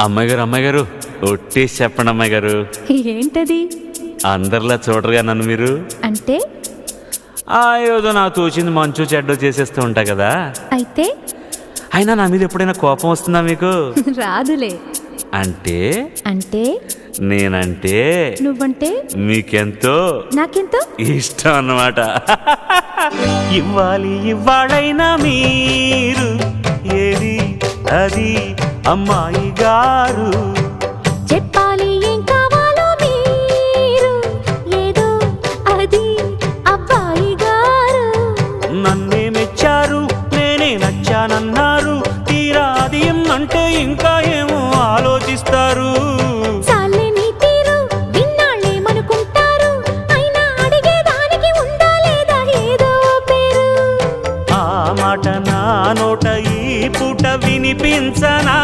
అమ్మాయి గారు ఒట్టేసి చెప్పండి అమ్మాయి గారు. ఏంటది? అందరిలా చూడరుగా నన్ను మీరు. అంటే ఏదో నాకు తోచింది మంచు చెడ్డో చేసేస్తూ ఉంటా కదా. అయితే అయినా నా మీద ఎప్పుడైనా కోపం వస్తుందా మీకు? రాదులే. అంటే అంటే నేనంటే నువ్వంటే మీకెంతో నాకెంతో ఇష్టం అన్నమాట. ఇవ్వాలైనా మీరు ఏది అది అమ్మాయి గారు, చెప్పాలి ఏం కావాలో మీరు ఏదో అది అబ్బాయి గారు. నన్నే మెచ్చారు నేనే నచ్చానన్నారు, తీరా అది అంటే ఇంకా ఏమో ఆలోచిస్తారు. చాలే నీ తీరు విన్నాళ్ళేమనుకుంటారు, అయినా అడిగేదానికి ఉందా లేదా ఏదో పేరు. ఆ మాట నా నోట ఈ పూట వినిపించనా?